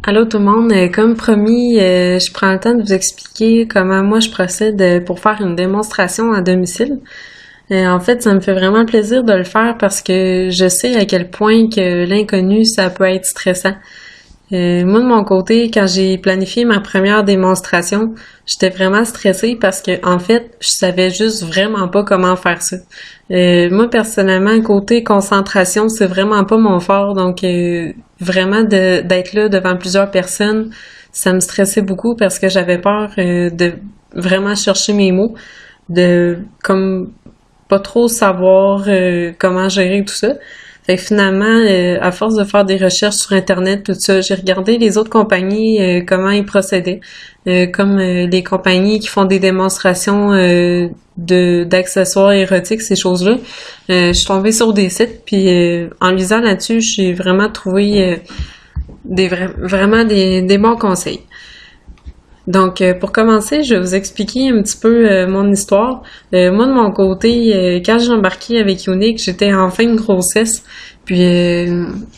Allô tout le monde, comme promis, je prends le temps de vous expliquer comment moi je procède pour faire une démonstration à domicile. En fait, ça me fait vraiment plaisir de le faire parce que je sais à quel point que l'inconnu, ça peut être stressant. Moi, de mon côté, quand j'ai planifié ma première démonstration, j'étais vraiment stressée parce que, en fait, je savais juste vraiment pas comment faire ça. Moi, personnellement, côté concentration, c'est vraiment pas mon fort, donc vraiment d'être là devant plusieurs personnes, ça me stressait beaucoup parce que j'avais peur de vraiment chercher mes mots, de comme pas trop savoir comment gérer tout ça. Fait que finalement, à force de faire des recherches sur Internet, tout ça, j'ai regardé les autres compagnies, comment ils procédaient. Comme les compagnies qui font des démonstrations d'accessoires érotiques, ces choses-là. Je suis tombée sur des sites, puis en lisant là-dessus, j'ai vraiment trouvé vraiment des bons conseils. Donc, pour commencer, je vais vous expliquer un petit peu mon histoire. Moi, de mon côté, quand j'ai embarqué avec Younique, j'étais en fin de grossesse. Puis,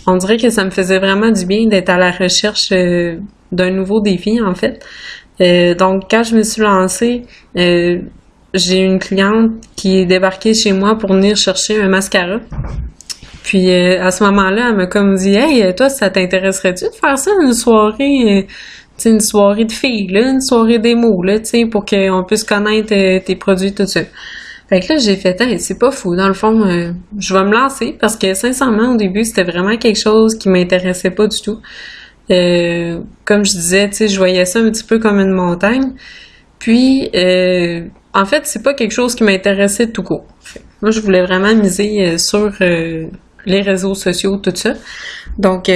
on dirait que ça me faisait vraiment du bien d'être à la recherche d'un nouveau défi, en fait. Donc, quand je me suis lancée, j'ai une cliente qui est débarquée chez moi pour venir chercher un mascara. Puis, à ce moment-là, elle m'a comme dit « Hey, toi, ça t'intéresserait-tu de faire ça une soirée une soirée de filles, là, une soirée démo, là, pour qu'on puisse connaître tes produits, tout ça. » Fait que là, j'ai fait, hey, c'est pas fou. Dans le fond, je vais me lancer parce que, sincèrement, au début, c'était vraiment quelque chose qui m'intéressait pas du tout. Comme je disais, je voyais ça un petit peu comme une montagne. Puis, en fait, c'est pas quelque chose qui m'intéressait tout court. Moi, je voulais vraiment miser sur les réseaux sociaux, tout ça. Donc,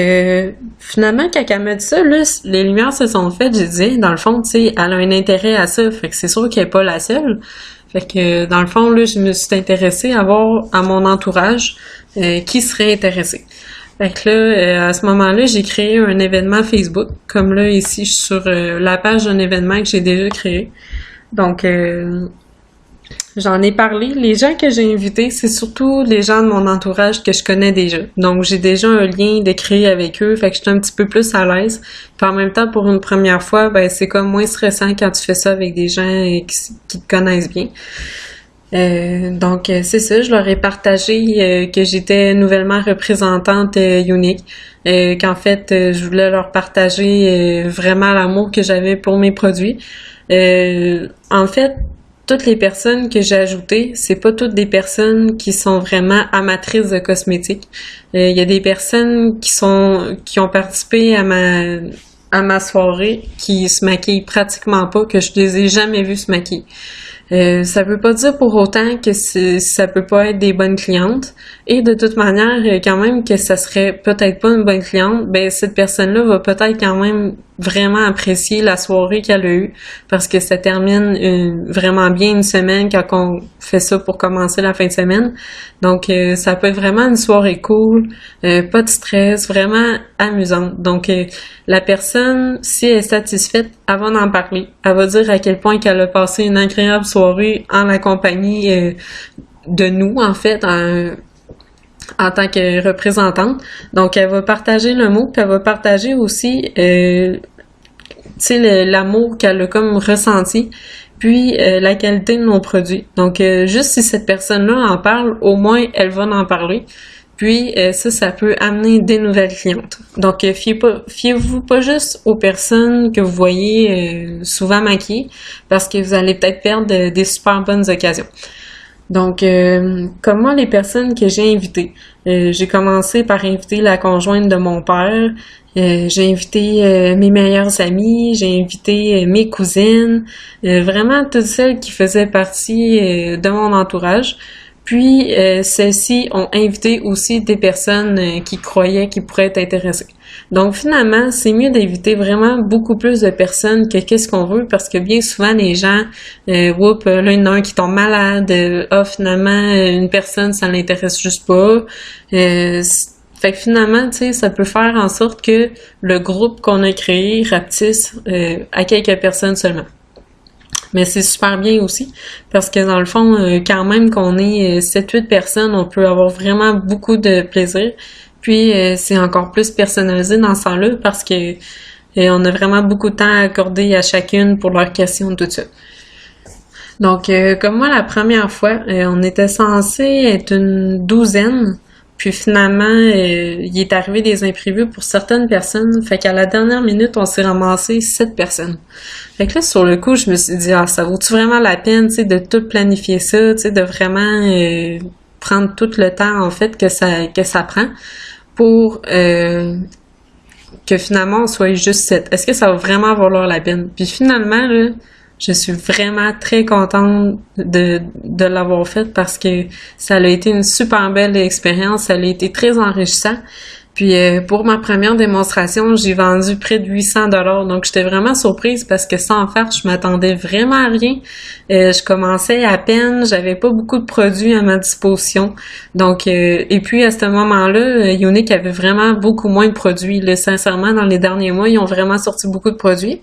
finalement, quand elle m'a dit ça, là, les lumières se sont faites. J'ai dit, dans le fond, elle a un intérêt à ça. Fait que c'est sûr qu'elle n'est pas la seule. Fait que, dans le fond, là, je me suis intéressée à voir à mon entourage qui serait intéressé. Fait que là, à ce moment-là, j'ai créé un événement Facebook. Comme là, ici, je suis sur la page d'un événement que j'ai déjà créé. Donc, j'en ai parlé. Les gens que j'ai invités, c'est surtout les gens de mon entourage que je connais déjà. Donc, j'ai déjà un lien de créer avec eux, fait que je suis un petit peu plus à l'aise. Puis en même temps, pour une première fois, ben c'est comme moins stressant quand tu fais ça avec des gens qui te connaissent bien. Donc, c'est ça, je leur ai partagé que j'étais nouvellement représentante Younique. Qu'en fait, je voulais leur partager vraiment l'amour que j'avais pour mes produits. En fait, toutes les personnes que j'ai ajoutées, c'est pas toutes des personnes qui sont vraiment amatrices de cosmétiques. Il y a des personnes qui ont participé à ma soirée qui se maquillent pratiquement pas, que je les ai jamais vues se maquiller. Ça veut pas dire pour autant que ça peut pas être des bonnes clientes. Et de toute manière, quand même que ça serait peut-être pas une bonne cliente, ben cette personne-là va peut-être quand même vraiment apprécier la soirée qu'elle a eue parce que ça termine vraiment bien une semaine quand on fait ça pour commencer la fin de semaine. Donc, ça peut être vraiment une soirée cool, pas de stress, vraiment amusante. Donc, la personne, si elle est satisfaite, elle va en parler. Elle va dire à quel point qu'elle a passé une agréable soirée en la compagnie de nous, en fait, en tant que représentante. Donc, elle va partager le mot, puis elle va partager aussi, l'amour qu'elle a comme ressenti, puis la qualité de nos produits. Donc, juste si cette personne-là en parle, au moins, elle va en parler. Puis, ça peut amener des nouvelles clientes. Donc, fiez-vous pas juste aux personnes que vous voyez souvent maquillées, parce que vous allez peut-être perdre des super bonnes occasions. Donc, comme moi, les personnes que j'ai invitées, j'ai commencé par inviter la conjointe de mon père, j'ai invité mes meilleures amies, j'ai invité mes cousines, vraiment toutes celles qui faisaient partie de mon entourage. Puis, celles-ci ont invité aussi des personnes qui croyaient qu'ils pourraient être intéressées. Donc, finalement, c'est mieux d'inviter vraiment beaucoup plus de personnes que qu'est-ce qu'on veut parce que bien souvent, les gens, là, il y en a un qui tombe malade, finalement, une personne, ça l'intéresse juste pas. Fait que finalement, tu sais, ça peut faire en sorte que le groupe qu'on a créé rapetisse à quelques personnes seulement. Mais c'est super bien aussi, parce que dans le fond, quand même qu'on ait 7-8 personnes, on peut avoir vraiment beaucoup de plaisir. Puis c'est encore plus personnalisé dans ce sens-là, parce que et on a vraiment beaucoup de temps à accorder à chacune pour leurs questions, tout ça. Donc, comme moi, la première fois, on était censé être une douzaine, puis finalement, il est arrivé des imprévus pour certaines personnes, fait qu'à la dernière minute, on s'est ramassé 7 personnes. Fait que là, sur le coup, je me suis dit, ça vaut-tu vraiment la peine, tu sais, de tout planifier ça, tu sais, de vraiment prendre tout le temps, en fait, que ça prend pour que finalement, on soit juste 7. Est-ce que ça va vraiment valoir la peine? Puis finalement, là, je suis vraiment très contente de l'avoir fait parce que ça a été une super belle expérience, ça a été très enrichissant. Puis pour ma première démonstration, j'ai vendu près de 800 $. Donc j'étais vraiment surprise parce que sans faire, je m'attendais vraiment à rien. Je commençais à peine, j'avais pas beaucoup de produits à ma disposition. Donc et puis à ce moment-là, Younique avait vraiment beaucoup moins de produits. Là, sincèrement, dans les derniers mois, ils ont vraiment sorti beaucoup de produits.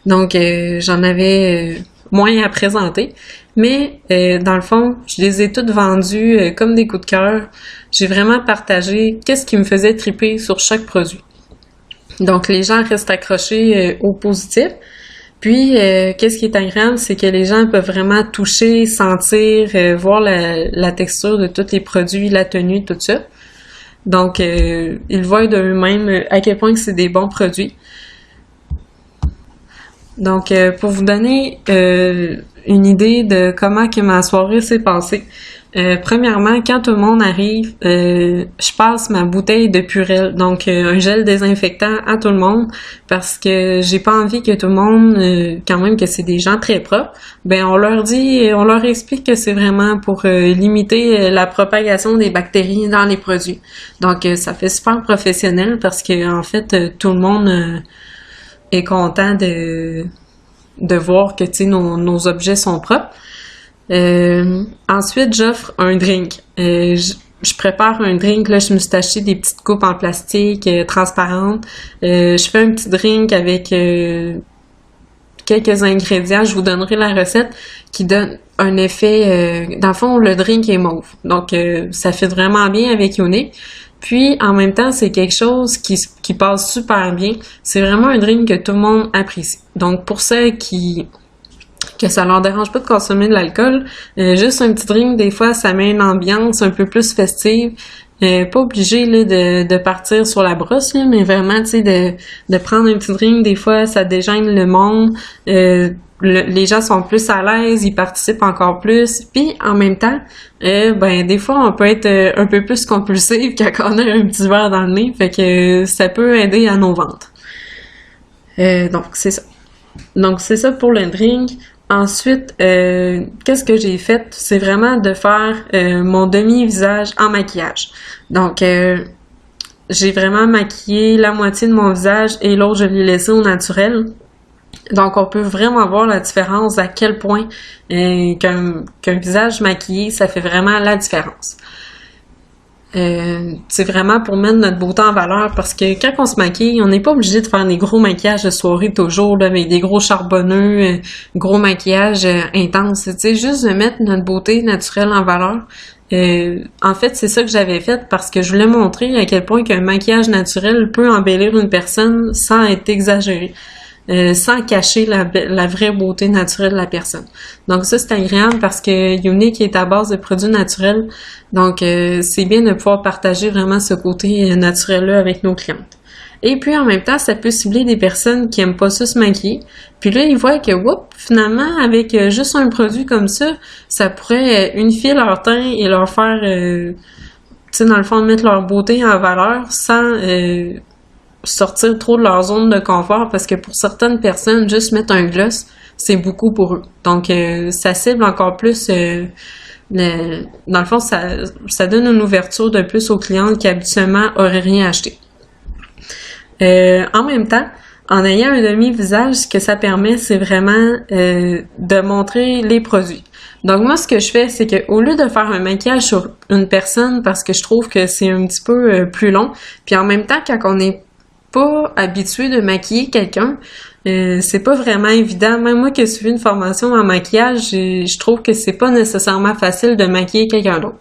Donc j'en avais moins à présenter. Mais dans le fond, je les ai toutes vendues comme des coups de cœur. J'ai vraiment partagé qu'est-ce qui me faisait triper sur chaque produit. Donc les gens restent accrochés au positif. Puis qu'est-ce qui est agréable, c'est que les gens peuvent vraiment toucher, sentir, voir la texture de tous les produits, la tenue, tout ça. Donc ils voient d'eux-mêmes à quel point que c'est des bons produits. Donc, pour vous donner une idée de comment que ma soirée s'est passée, premièrement, quand tout le monde arrive, je passe ma bouteille de Purell, donc un gel désinfectant à tout le monde, parce que j'ai pas envie que tout le monde, quand même que c'est des gens très propres, ben on leur explique que c'est vraiment pour limiter la propagation des bactéries dans les produits. Donc, ça fait super professionnel parce que en fait, tout le monde est content de voir que nos objets sont propres. Ensuite, j'offre un drink. Je prépare un drink, là, je me suis acheté des petites coupes en plastique transparentes. Je fais un petit drink avec quelques ingrédients. Je vous donnerai la recette qui donne un effet... dans le fond, le drink est mauve. Donc, ça fait vraiment bien avec Younique. Puis, en même temps, c'est quelque chose qui passe super bien. C'est vraiment un drink que tout le monde apprécie. Donc, pour ceux que ça leur dérange pas de consommer de l'alcool, juste un petit drink, des fois, ça met une ambiance un peu plus festive. Pas obligé là, de partir sur la brosse, là, mais vraiment, tu sais, de prendre un petit drink, des fois, ça dégêne le monde. Les gens sont plus à l'aise, ils participent encore plus. Puis, en même temps, des fois, on peut être un peu plus compulsif quand on a un petit verre dans le nez. Fait que ça peut aider à nos ventes. Donc, c'est ça. Donc, c'est ça pour le drink. Ensuite, qu'est-ce que j'ai fait? C'est vraiment de faire mon demi-visage en maquillage. Donc, j'ai vraiment maquillé la moitié de mon visage et l'autre, je l'ai laissé au naturel. Donc, on peut vraiment voir la différence à quel point qu'un visage maquillé, ça fait vraiment la différence. C'est vraiment pour mettre notre beauté en valeur parce que quand on se maquille, on n'est pas obligé de faire des gros maquillages de soirée toujours là, avec des gros charbonneux, gros maquillage intense. C'est juste de mettre notre beauté naturelle en valeur. En fait, c'est ça que j'avais fait parce que je voulais montrer à quel point qu'un maquillage naturel peut embellir une personne sans être exagéré. Sans cacher la vraie beauté naturelle de la personne. Donc ça, c'est agréable parce que Younique est à base de produits naturels. Donc, c'est bien de pouvoir partager vraiment ce côté naturel-là avec nos clientes. Et puis, en même temps, ça peut cibler des personnes qui aiment pas ça se maquiller. Puis là, ils voient que, finalement, avec juste un produit comme ça pourrait unifier leur teint et leur faire, dans le fond, mettre leur beauté en valeur sans... sortir trop de leur zone de confort parce que pour certaines personnes, juste mettre un gloss, c'est beaucoup pour eux. Donc, ça cible encore plus... dans le fond, ça donne une ouverture de plus aux clientes qui habituellement auraient rien acheté. En même temps, en ayant un demi-visage, ce que ça permet, c'est vraiment de montrer les produits. Donc moi, ce que je fais, c'est que au lieu de faire un maquillage sur une personne, parce que je trouve que c'est un petit peu plus long, puis en même temps, quand on n'est pas habitué de maquiller quelqu'un, c'est pas vraiment évident. Même moi qui ai suivi une formation en maquillage, je trouve que c'est pas nécessairement facile de maquiller quelqu'un d'autre.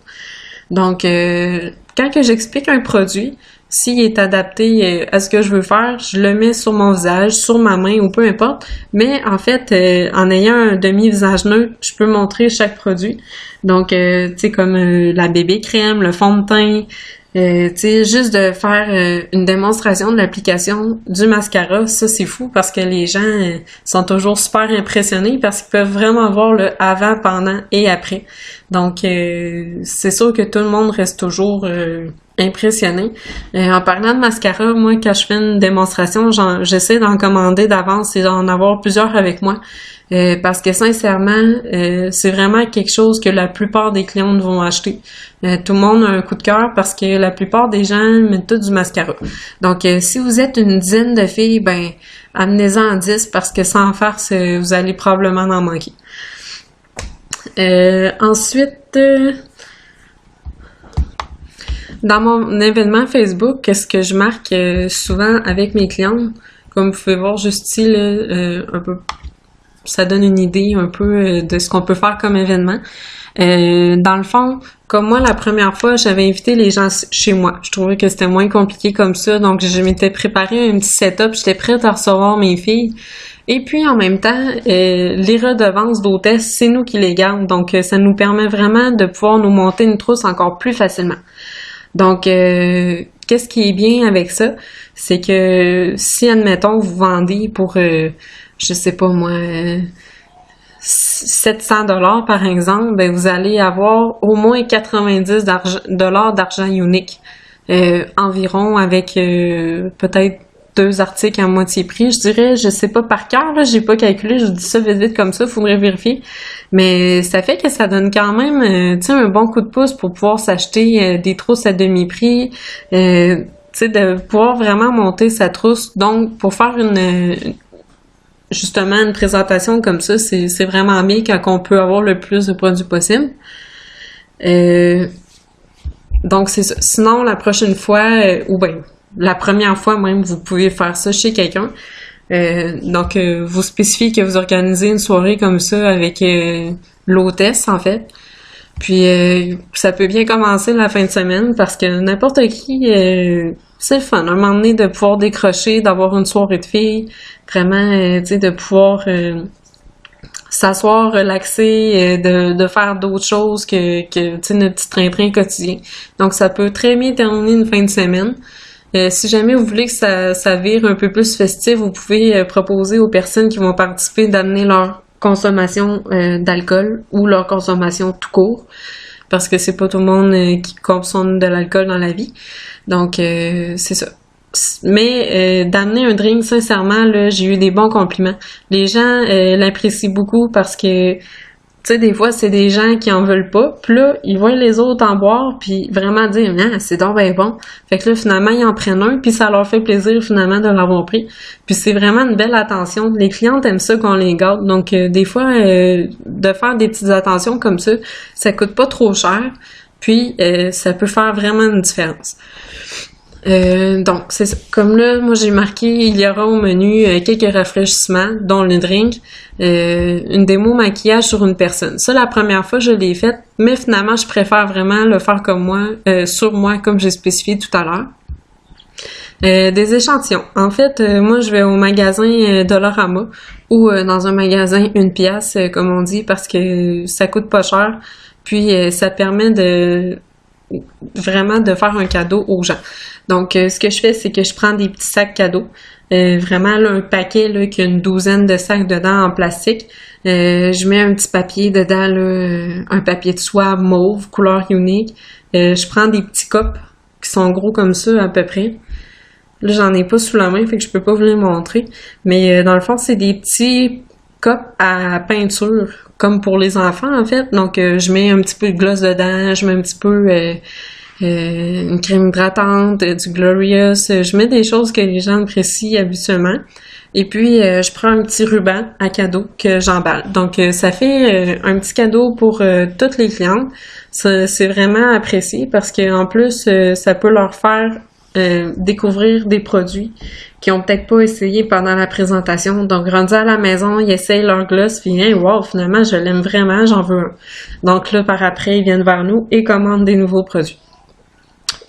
Donc, quand que j'explique un produit, s'il est adapté à ce que je veux faire, je le mets sur mon visage, sur ma main ou peu importe. Mais en fait, en ayant un demi-visage neutre, je peux montrer chaque produit. Donc, tu sais, comme la bébé crème, le fond de teint, tu sais, juste de faire une démonstration de l'application du mascara, ça c'est fou parce que les gens sont toujours super impressionnés parce qu'ils peuvent vraiment voir le avant, pendant et après. Donc c'est sûr que tout le monde reste toujours impressionné. En parlant de mascara, moi quand je fais une démonstration, j'essaie d'en commander d'avance et d'en avoir plusieurs avec moi. Parce que sincèrement, c'est vraiment quelque chose que la plupart des clientes vont acheter. Tout le monde a un coup de cœur parce que la plupart des gens mettent tout du mascara. Donc, si vous êtes une dizaine de filles, ben amenez-en 10 parce que sans farce, vous allez probablement en manquer. Ensuite, dans mon événement Facebook, qu'est-ce que je marque souvent avec mes clientes, comme vous pouvez voir juste ici, là, un peu. Ça donne une idée un peu de ce qu'on peut faire comme événement. Dans le fond, comme moi, la première fois, j'avais invité les gens chez moi. Je trouvais que c'était moins compliqué comme ça, donc je m'étais préparé un petit setup. J'étais prête à recevoir mes filles. Et puis, en même temps, les redevances d'hôtesse, c'est nous qui les gardons. Donc, ça nous permet vraiment de pouvoir nous monter une trousse encore plus facilement. Donc, qu'est-ce qui est bien avec ça? C'est que si, admettons, vous vendez pour... je sais pas moi, 700 $ par exemple, ben vous allez avoir au moins 90 $ d'argent unique environ avec peut-être 2 articles à moitié prix, je dirais, je sais pas par cœur, là, j'ai pas calculé, je vous dis ça vite comme ça, faudrait vérifier, mais ça fait que ça donne quand même, tu sais, un bon coup de pouce pour pouvoir s'acheter des trousses à demi-prix, tu sais, de pouvoir vraiment monter sa trousse, donc pour faire justement, une présentation comme ça, c'est vraiment bien quand on peut avoir le plus de produits possible. Donc, c'est ça. Sinon, la prochaine fois, ou bien, la première fois même, vous pouvez faire ça chez quelqu'un. Donc, vous spécifiez que vous organisez une soirée comme ça avec l'hôtesse, en fait. Puis, ça peut bien commencer la fin de semaine parce que n'importe qui... c'est le fun, à un moment donné, de pouvoir décrocher, d'avoir une soirée de filles, vraiment, tu sais, de pouvoir s'asseoir, relaxer, de faire d'autres choses que tu sais, notre petit train-train quotidien. Donc, ça peut très bien terminer une fin de semaine. Si jamais vous voulez que ça vire un peu plus festif, vous pouvez proposer aux personnes qui vont participer d'amener leur consommation d'alcool ou leur consommation tout court, parce que c'est pas tout le monde qui consomme de l'alcool dans la vie. Donc, c'est ça. Mais d'amener un drink, sincèrement, là, j'ai eu des bons compliments. Les gens l'apprécient beaucoup parce que, tu sais, des fois, c'est des gens qui en veulent pas. Puis là, ils voient les autres en boire, puis vraiment dire « Ah, c'est donc bien bon ». Fait que là, finalement, ils en prennent un, puis ça leur fait plaisir, finalement, de l'avoir pris. Puis c'est vraiment une belle attention. Les clientes aiment ça qu'on les gâte. Donc, des fois, de faire des petites attentions comme ça coûte pas trop cher. Puis, ça peut faire vraiment une différence. Donc, c'est ça. Comme là, moi j'ai marqué, il y aura au menu quelques rafraîchissements, dont le drink, une démo maquillage sur une personne. Ça, la première fois, je l'ai faite, mais finalement, je préfère vraiment le faire comme moi, sur moi, comme j'ai spécifié tout à l'heure. Des échantillons. En fait, moi, je vais au magasin Dollarama ou dans un magasin 1 pièce, comme on dit, parce que ça coûte pas cher. Puis, ça permet vraiment de faire un cadeau aux gens. Donc, ce que je fais, c'est que je prends des petits sacs cadeaux. Vraiment, là, un paquet là, qui a une douzaine de sacs dedans en plastique. Je mets un petit papier dedans, là, un papier de soie mauve, couleur unique. Je prends des petits copes qui sont gros comme ça, à peu près. Là, j'en ai pas sous la main, fait que je peux pas vous les montrer. Mais dans le fond, c'est des petits copes à peinture, comme pour les enfants, en fait. Donc, je mets un petit peu de gloss dedans, je mets un petit peu une crème hydratante, du Glorious. Je mets des choses que les gens apprécient habituellement. Et puis, je prends un petit ruban à cadeau que j'emballe. Donc, ça fait un petit cadeau pour toutes les clientes. C'est vraiment apprécié parce que en plus, ça peut leur faire découvrir des produits qui ont peut-être pas essayé pendant la présentation. Donc, rendus à la maison, ils essayent leur gloss, puis hey, wow, finalement, je l'aime vraiment, j'en veux un. Donc là, par après, ils viennent vers nous et commandent des nouveaux produits.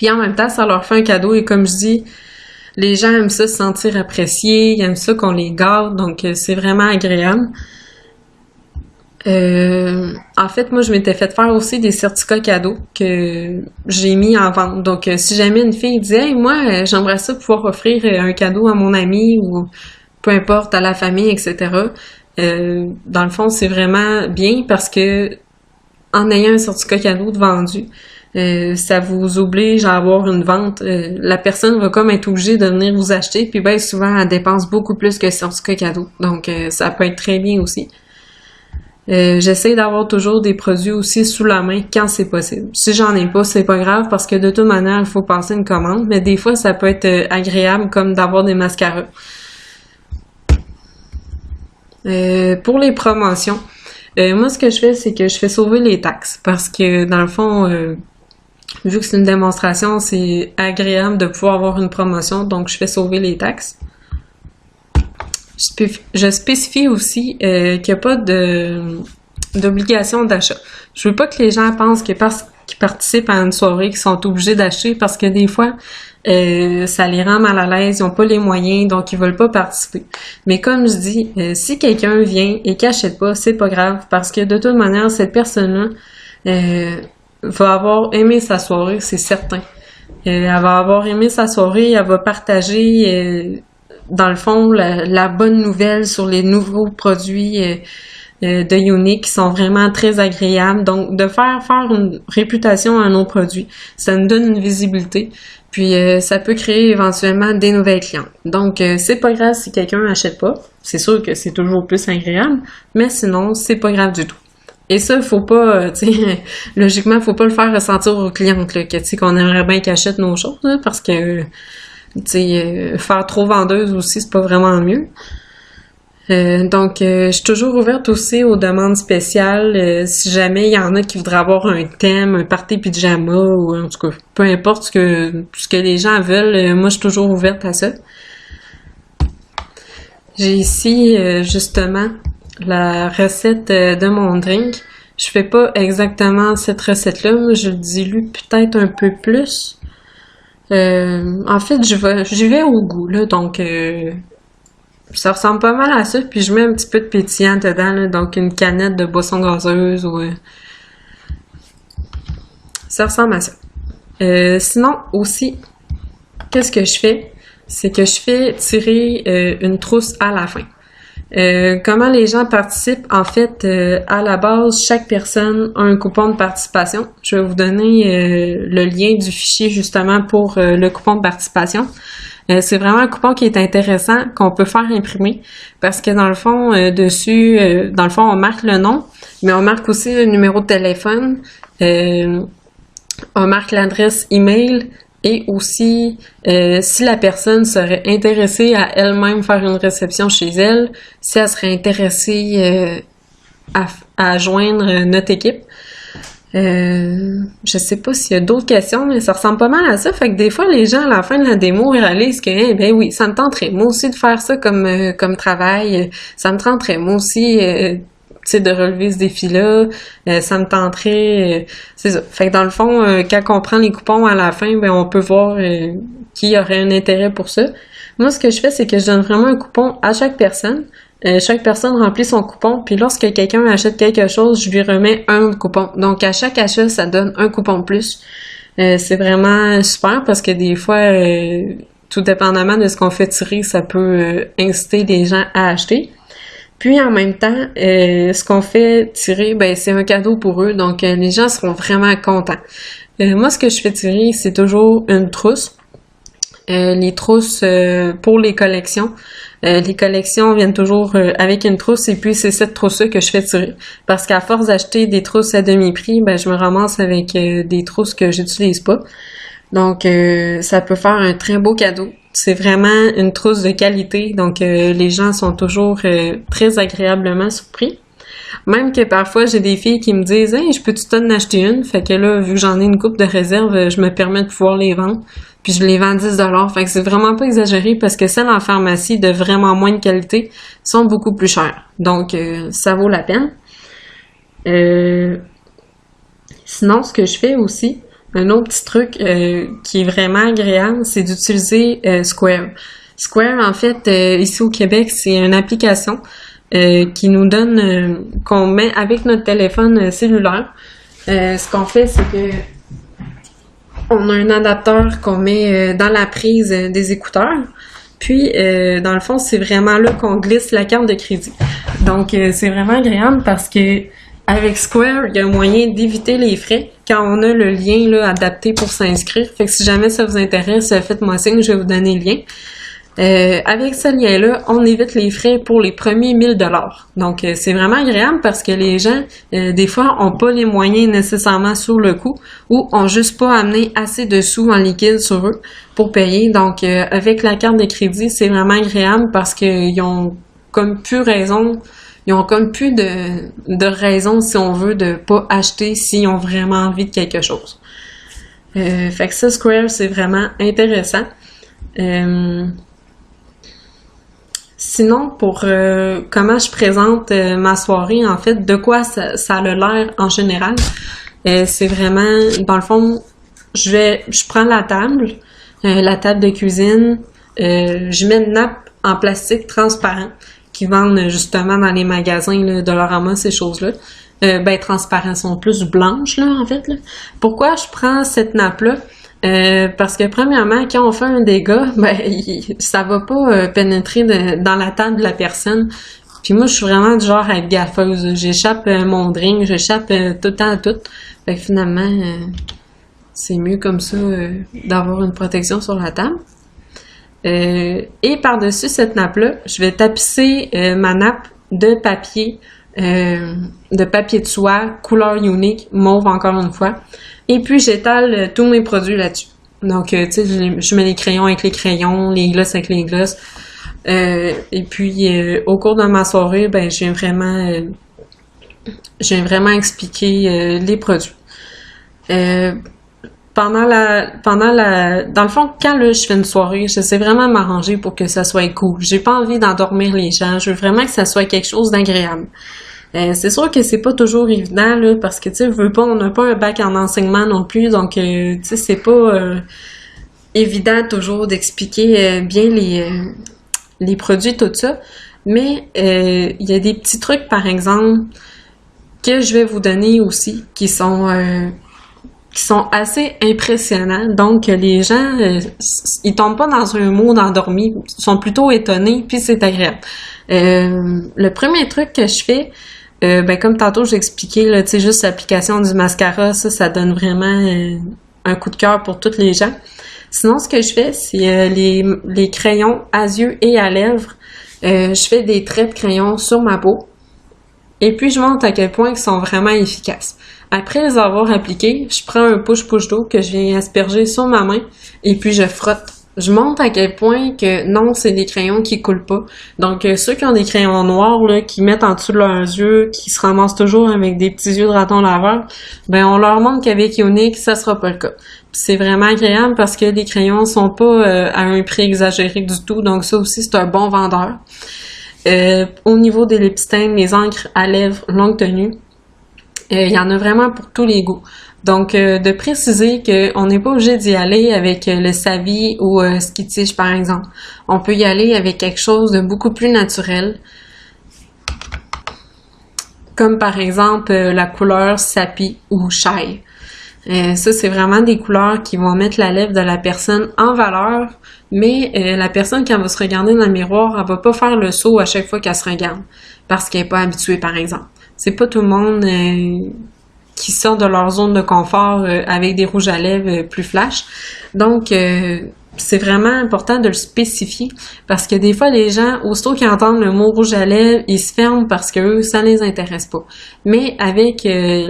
Puis en même temps, ça leur fait un cadeau et comme je dis, les gens aiment ça se sentir appréciés, ils aiment ça qu'on les garde, donc c'est vraiment agréable. En fait, moi, je m'étais fait faire aussi des certificats cadeaux que j'ai mis en vente. Donc, si jamais une fille disait, hey, moi, j'aimerais ça pouvoir offrir un cadeau à mon ami ou peu importe, à la famille, etc. Dans le fond, c'est vraiment bien parce que en ayant un certificat cadeau de vendu, ça vous oblige à avoir une vente. La personne va comme être obligée de venir vous acheter, puis bien souvent, elle dépense beaucoup plus que le certificat cadeau. Donc, ça peut être très bien aussi. J'essaie d'avoir toujours des produits aussi sous la main quand c'est possible. Si j'en ai pas, c'est pas grave parce que de toute manière, il faut passer une commande, mais des fois, ça peut être agréable comme d'avoir des mascaras. Pour les promotions, moi, ce que je fais, c'est que je fais sauver les taxes parce que dans le fond, vu que c'est une démonstration, c'est agréable de pouvoir avoir une promotion, donc je fais sauver les taxes. Je spécifie aussi qu'il n'y a pas d'obligation d'achat. Je veux pas que les gens pensent que parce qu'ils participent à une soirée qu'ils sont obligés d'acheter parce que des fois, ça les rend mal à l'aise, ils n'ont pas les moyens, donc ils veulent pas participer. Mais comme je dis, si quelqu'un vient et qu'il n'achète pas, c'est pas grave parce que de toute manière, cette personne-là va avoir aimé sa soirée, c'est certain. Elle va avoir aimé sa soirée, elle va partager dans le fond, la bonne nouvelle sur les nouveaux produits de Younique qui sont vraiment très agréables. Donc, de faire une réputation à nos produits, ça nous donne une visibilité. Puis, ça peut créer éventuellement des nouvelles clientes. Donc, c'est pas grave si quelqu'un n'achète pas. C'est sûr que c'est toujours plus agréable, mais sinon, c'est pas grave du tout. Et ça, faut pas, tu sais, logiquement, faut pas le faire ressentir aux clientes, là, que, tu sais, qu'on aimerait bien qu'elles achètent nos choses, là, parce que tu sais, faire trop vendeuse aussi, c'est pas vraiment mieux. Donc, je suis toujours ouverte aussi aux demandes spéciales. Si jamais il y en a qui voudraient avoir un thème, un party pyjama, ou en tout cas, peu importe ce que les gens veulent, moi, je suis toujours ouverte à ça. J'ai ici, justement, la recette de mon drink. Je fais pas exactement cette recette-là, mais je le dilue peut-être un peu plus. En fait, j'y vais au goût, là, donc ça ressemble pas mal à ça, puis je mets un petit peu de pétillant dedans, là, donc une canette de boisson gazeuse ou ça ressemble à ça. Sinon, aussi, qu'est-ce que je fais? C'est que je fais tirer une trousse à la fin. Comment les gens participent? En fait, à la base, chaque personne a un coupon de participation. Je vais vous donner le lien du fichier justement pour le coupon de participation. C'est vraiment un coupon qui est intéressant, qu'on peut faire imprimer, parce que dans le fond, dessus, on marque le nom, mais on marque aussi le numéro de téléphone, on marque l'adresse email, et aussi, si la personne serait intéressée à elle-même faire une réception chez elle, si elle serait intéressée à joindre notre équipe. Je sais pas s'il y a d'autres questions, mais ça ressemble pas mal à ça. Fait que des fois, les gens, à la fin de la démo, ils réalisent que, ben oui, ça me tenterait moi aussi de faire ça comme travail. Ça me tenterait moi aussi, tu sais, de relever ce défi-là. Ça me tenterait, c'est ça. Fait que dans le fond, quand on prend les coupons à la fin, ben on peut voir qui aurait un intérêt pour ça. Moi, ce que je fais, c'est que je donne vraiment un coupon à chaque personne. Chaque personne remplit son coupon, puis lorsque quelqu'un achète quelque chose, je lui remets un coupon. Donc, à chaque achat, ça donne un coupon de plus. C'est vraiment super parce que des fois, tout dépendamment de ce qu'on fait tirer, ça peut inciter les gens à acheter. Puis, en même temps, ce qu'on fait tirer, ben c'est un cadeau pour eux. Donc, les gens seront vraiment contents. Moi, ce que je fais tirer, c'est toujours une trousse. Les trousses pour les collections. Les collections viennent toujours avec une trousse et puis c'est cette trousse-là que je fais tirer. Parce qu'à force d'acheter des trousses à demi-prix, ben je me ramasse avec des trousses que j'utilise pas. Donc ça peut faire un très beau cadeau. C'est vraiment une trousse de qualité, donc les gens sont toujours très agréablement surpris. Même que parfois, j'ai des filles qui me disent « Hey, je peux-tu t'en acheter une? » Fait que là, vu que j'en ai une coupe de réserve, je me permets de pouvoir les vendre. Puis je les vends 10$. Fait que c'est vraiment pas exagéré parce que celles en pharmacie de vraiment moins de qualité sont beaucoup plus chères. Donc, ça vaut la peine. Sinon, ce que je fais aussi, Un autre petit truc qui est vraiment agréable, c'est d'utiliser Square. Square, en fait, ici au Québec, c'est une application qui nous donne, qu'on met avec notre téléphone cellulaire. Ce qu'on fait, c'est que on a un adapteur qu'on met dans la prise des écouteurs. Puis, dans le fond, c'est vraiment là qu'on glisse la carte de crédit. Donc, c'est vraiment agréable parce que avec Square, il y a un moyen d'éviter les frais quand on a le lien là, adapté pour s'inscrire. Fait que si jamais ça vous intéresse, faites-moi signe, je vais vous donner le lien. Avec ce lien-là, on évite les frais pour les premiers 1000 $. Donc, c'est vraiment agréable parce que les gens, des fois, ont pas les moyens nécessairement sur le coup ou ont juste pas amené assez de sous en liquide sur eux pour payer. Donc, avec la carte de crédit, c'est vraiment agréable parce qu'ils ont comme plus raison, ils ont comme plus de raison, si on veut, de pas acheter s'ils ont vraiment envie de quelque chose. Fait que ça, Square, c'est vraiment intéressant. Sinon, pour comment je présente ma soirée, en fait, de quoi ça a l'air en général, c'est vraiment, dans le fond, je prends la table de cuisine, je mets une nappe en plastique transparent qui vendent justement dans les magasins là, Dollarama, ces choses-là. Transparents, sont plus blanches, là, en fait. Là. Pourquoi je prends cette nappe-là? Parce que premièrement, quand on fait un dégât, ça va pas pénétrer dans la table de la personne. Puis moi, je suis vraiment du genre à être gaffeuse. J'échappe mon drink, j'échappe tout le temps à tout. Fait que finalement, c'est mieux comme ça d'avoir une protection sur la table. Et par-dessus cette nappe-là, je vais tapisser ma nappe de papier de soie, couleur unique, mauve encore une fois. Et puis, j'étale tous mes produits là-dessus. Donc, tu sais, je mets les crayons avec les crayons, les glosses avec les glosses. Et puis, au cours de ma soirée, je viens vraiment expliquer les produits. Dans le fond, quand là, je fais une soirée, j'essaie vraiment de m'arranger pour que ça soit cool. J'ai pas envie d'endormir les gens. Je veux vraiment que ça soit quelque chose d'agréable. C'est sûr que c'est pas toujours évident, là, parce que, tu sais, on n'a pas un bac en enseignement non plus, donc, tu sais, c'est pas évident toujours d'expliquer bien les produits, tout ça. Mais, il y a des petits trucs, par exemple, que je vais vous donner aussi, qui sont assez impressionnants. Donc, les gens, ils tombent pas dans un mot d'endormi, ils sont plutôt étonnés, puis c'est agréable. Le premier truc que je fais, comme tantôt j'ai expliqué, là, tu sais, juste l'application du mascara, ça donne vraiment un coup de cœur pour toutes les gens. Sinon, ce que je fais, c'est les crayons à yeux et à lèvres. Je fais des traits de crayon sur ma peau. Et puis, je montre à quel point ils sont vraiment efficaces. Après les avoir appliqués, je prends un push-push d'eau que je viens asperger sur ma main et puis je frotte. Je montre à quel point que non, c'est des crayons qui coulent pas. Donc, ceux qui ont des crayons noirs, là, qui mettent en dessous de leurs yeux, qui se ramassent toujours avec des petits yeux de raton laveur, on leur montre qu'avec Younique, ça sera pas le cas. Puis c'est vraiment agréable parce que les crayons sont pas à un prix exagéré du tout. Donc, ça aussi, c'est un bon vendeur. Au niveau des lip-stain, les encres à lèvres longue tenue, il y en a vraiment pour tous les goûts. Donc, de préciser qu'on n'est pas obligé d'y aller avec le Savi ou Ski Tige, par exemple. On peut y aller avec quelque chose de beaucoup plus naturel. Comme par exemple la couleur Sapi ou Chai. Ça, c'est vraiment des couleurs qui vont mettre la lèvre de la personne en valeur, mais la personne, quand elle va se regarder dans le miroir, elle va pas faire le saut à chaque fois qu'elle se regarde, parce qu'elle est pas habituée, par exemple. C'est pas tout le monde qui sort de leur zone de confort avec des rouges à lèvres plus flash. Donc, c'est vraiment important de le spécifier parce que des fois, les gens, aussitôt qu'ils entendent le mot rouge à lèvres, ils se ferment parce que eux, ça les intéresse pas. Mais avec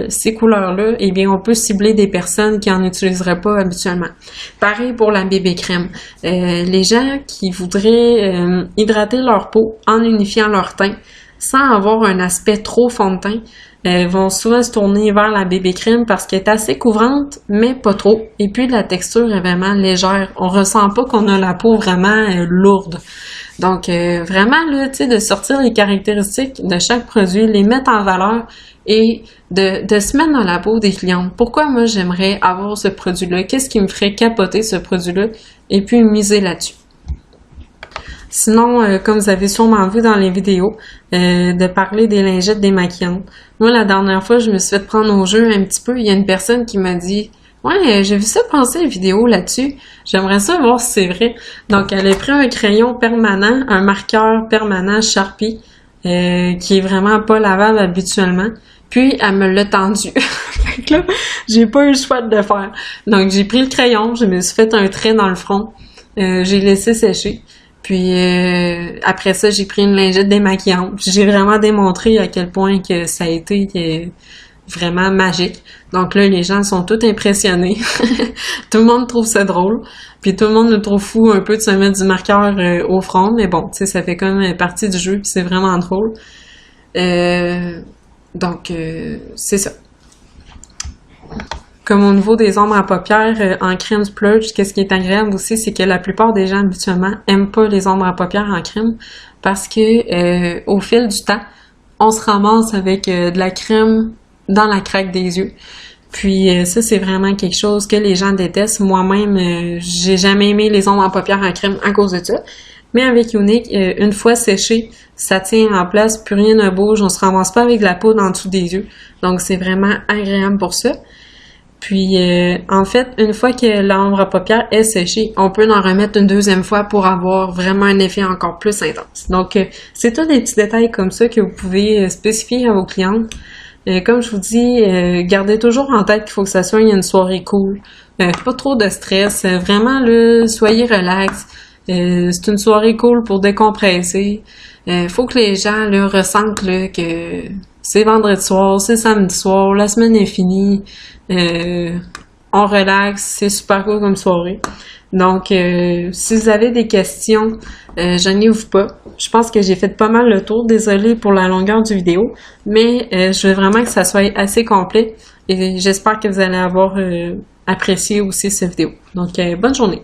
ces couleurs-là, eh bien, on peut cibler des personnes qui en utiliseraient pas habituellement. Pareil pour la bébé crème. Les gens qui voudraient hydrater leur peau en unifiant leur teint sans avoir un aspect trop fond de teint, vont souvent se tourner vers la bébé crème parce qu'elle est assez couvrante, mais pas trop. Et puis, la texture est vraiment légère. On ressent pas qu'on a la peau vraiment lourde. Donc, vraiment, là, tu sais, de sortir les caractéristiques de chaque produit, les mettre en valeur et de se mettre dans la peau des clientes. Pourquoi moi, j'aimerais avoir ce produit-là? Qu'est-ce qui me ferait capoter ce produit-là? Et puis, miser là-dessus. Sinon, comme vous avez sûrement vu dans les vidéos, de parler des lingettes démaquillantes. Moi, la dernière fois, je me suis fait prendre au jeu un petit peu. Il y a une personne qui m'a dit « Ouais, j'ai vu ça passer une vidéo là-dessus. J'aimerais ça voir si c'est vrai. » Donc, elle a pris un crayon permanent, un marqueur permanent Sharpie, qui est vraiment pas lavable habituellement. Puis, elle me l'a tendu. Fait que là, j'ai pas eu le choix de le faire. Donc, j'ai pris le crayon, je me suis fait un trait dans le front. J'ai laissé sécher. Puis après ça, j'ai pris une lingette démaquillante. J'ai vraiment démontré à quel point que ça a été vraiment magique. Donc là, les gens sont tous impressionnés. Tout le monde trouve ça drôle. Puis tout le monde le trouve fou un peu de se mettre du marqueur au front. Mais bon, tu sais, ça fait comme partie du jeu. Puis c'est vraiment drôle. Donc, c'est ça. Comme au niveau des ombres à paupières, en crème splurge, qu'est-ce qui est agréable aussi, c'est que la plupart des gens, habituellement, aiment pas les ombres à paupières en crème parce que, au fil du temps, on se ramasse avec de la crème dans la craque des yeux. Puis ça, c'est vraiment quelque chose que les gens détestent. Moi-même, j'ai jamais aimé les ombres à paupières en crème à cause de ça. Mais avec Younique, une fois séché, ça tient en place, plus rien ne bouge, on se ramasse pas avec de la poudre en dessous des yeux. Donc, c'est vraiment agréable pour ça. Puis, en fait, une fois que l'ombre à paupières est séchée, on peut en remettre une deuxième fois pour avoir vraiment un effet encore plus intense. Donc, c'est tous des petits détails comme ça que vous pouvez spécifier à vos clientes. Comme je vous dis, gardez toujours en tête qu'il faut que ça soit une soirée cool. Pas trop de stress. Vraiment, là, soyez relax. C'est une soirée cool pour décompresser. Faut que les gens là, ressentent là, que c'est vendredi soir, c'est samedi soir, la semaine est finie. On relaxe, c'est super cool comme soirée. Donc, si vous avez des questions, gênez-vous pas. Je pense que j'ai fait pas mal le tour. Désolée pour la longueur du vidéo, mais je veux vraiment que ça soit assez complet et j'espère que vous allez avoir apprécié aussi cette vidéo. Donc, bonne journée!